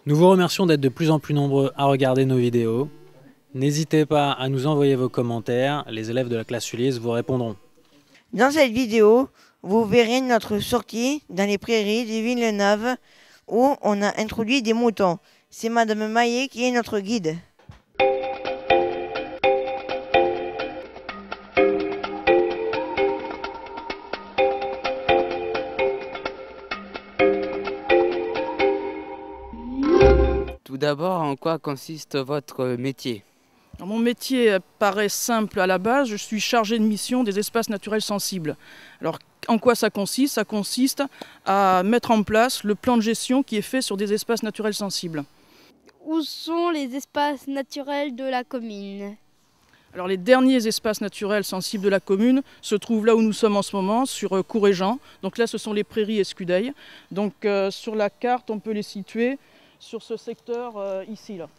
Nous vous remercions d'être de plus en plus nombreux à regarder nos vidéos. N'hésitez pas à nous envoyer vos commentaires, les élèves de la classe Ulysse vous répondront. Dans cette vidéo, vous verrez notre sortie dans les prairies de Villeneuve où on a introduit des moutons. C'est Madame Maillet qui est notre guide. Tout d'abord, en quoi consiste votre métier? Alors, mon métier paraît simple à la base, je suis chargé de mission des espaces naturels sensibles. Alors en quoi ça consiste? Ça consiste à mettre en place le plan de gestion qui est fait sur des espaces naturels sensibles. Où sont les espaces naturels de la commune? Alors les derniers espaces naturels sensibles de la commune se trouvent là où nous sommes en ce moment, sur Courréjean. Donc là ce sont les prairies Escudeil. Donc sur la carte on peut les situer sur ce secteur ici là.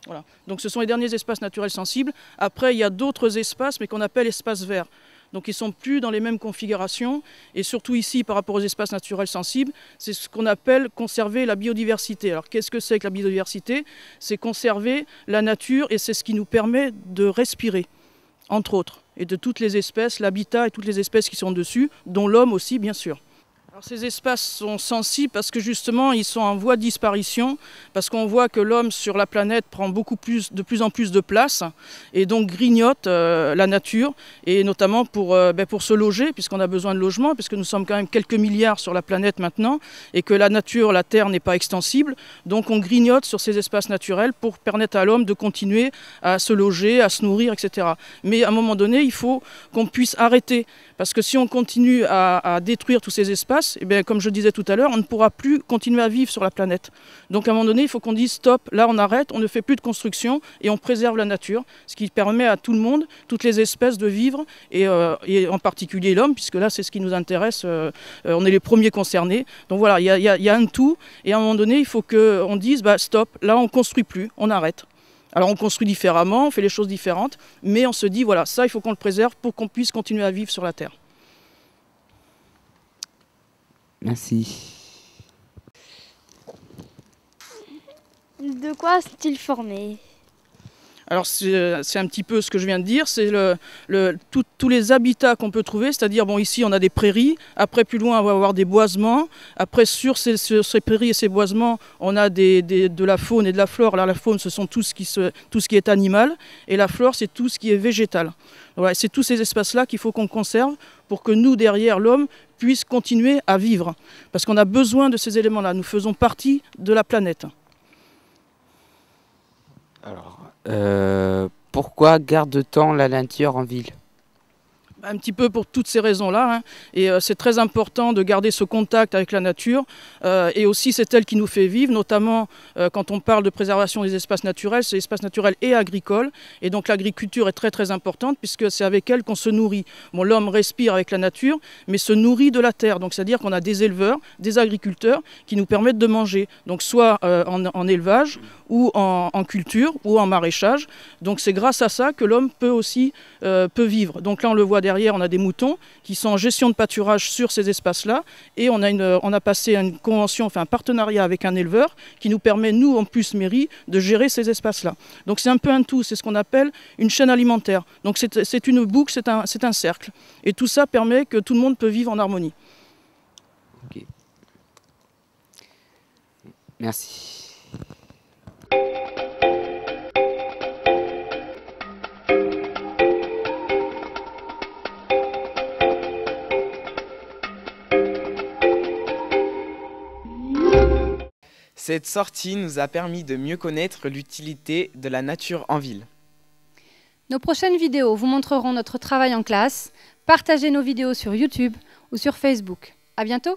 Voilà. Donc ce sont les derniers espaces naturels sensibles. Après il y a d'autres espaces mais qu'on appelle espaces verts. Donc ils ne sont plus dans les mêmes configurations et surtout ici par rapport aux espaces naturels sensibles, c'est ce qu'on appelle conserver la biodiversité. Alors qu'est-ce que c'est que la biodiversité? C'est conserver la nature et c'est ce qui nous permet de respirer, entre autres, et de toutes les espèces, l'habitat et toutes les espèces qui sont dessus, dont l'homme aussi bien sûr. Alors, ces espaces sont sensibles parce que justement ils sont en voie de disparition, parce qu'on voit que l'homme sur la planète prend de plus en plus de place et donc grignote la nature et notamment pour se loger puisqu'on a besoin de logement, puisque nous sommes quand même quelques milliards sur la planète maintenant et que la nature, la terre n'est pas extensible, donc on grignote sur ces espaces naturels pour permettre à l'homme de continuer à se loger, à se nourrir, etc. Mais à un moment donné il faut qu'on puisse arrêter, parce que si on continue à détruire tous ces espaces, eh bien, comme je disais tout à l'heure, on ne pourra plus continuer à vivre sur la planète. Donc à un moment donné, il faut qu'on dise stop, là on arrête, on ne fait plus de construction et on préserve la nature, ce qui permet à tout le monde, toutes les espèces de vivre, et en particulier l'homme, puisque là c'est ce qui nous intéresse, on est les premiers concernés. Donc voilà, il y a un tout, et à un moment donné, il faut qu'on dise stop, là on ne construit plus, on arrête. Alors on construit différemment, on fait les choses différentes, mais on se dit voilà, ça il faut qu'on le préserve pour qu'on puisse continuer à vivre sur la Terre. Merci. De quoi sont-ils formés? Alors c'est un petit peu ce que je viens de dire, c'est tous les habitats qu'on peut trouver, c'est-à-dire bon ici on a des prairies, après plus loin on va avoir des boisements, après sur ces prairies et ces boisements on a de la faune et de la flore. Alors la faune ce sont tout ce qui est animal et la flore c'est tout ce qui est végétal. Voilà, c'est tous ces espaces-là qu'il faut qu'on conserve pour que nous derrière l'homme puisse continuer à vivre, parce qu'on a besoin de ces éléments-là, nous faisons partie de la planète. Alors, pourquoi garde-t-on la nature en ville? Un petit peu pour toutes ces raisons-là, hein. Et c'est très important de garder ce contact avec la nature, et aussi c'est elle qui nous fait vivre, notamment quand on parle de préservation des espaces naturels, c'est espaces naturels et agricoles, et donc l'agriculture est très très importante puisque c'est avec elle qu'on se nourrit. Bon, l'homme respire avec la nature, mais se nourrit de la terre, donc c'est-à-dire qu'on a des éleveurs, des agriculteurs qui nous permettent de manger, donc soit en élevage, ou en culture, ou en maraîchage, donc c'est grâce à ça que l'homme peut aussi peut vivre. Donc là on le voit derrière, on a des moutons qui sont en gestion de pâturage sur ces espaces-là et on a passé une convention, enfin un partenariat avec un éleveur qui nous permet, nous en plus mairie, de gérer ces espaces-là. Donc c'est un peu un tout, c'est ce qu'on appelle une chaîne alimentaire. Donc c'est une boucle, c'est un cercle. Et tout ça permet que tout le monde peut vivre en harmonie. Ok. Merci. Cette sortie nous a permis de mieux connaître l'utilité de la nature en ville. Nos prochaines vidéos vous montreront notre travail en classe. Partagez nos vidéos sur YouTube ou sur Facebook. À bientôt!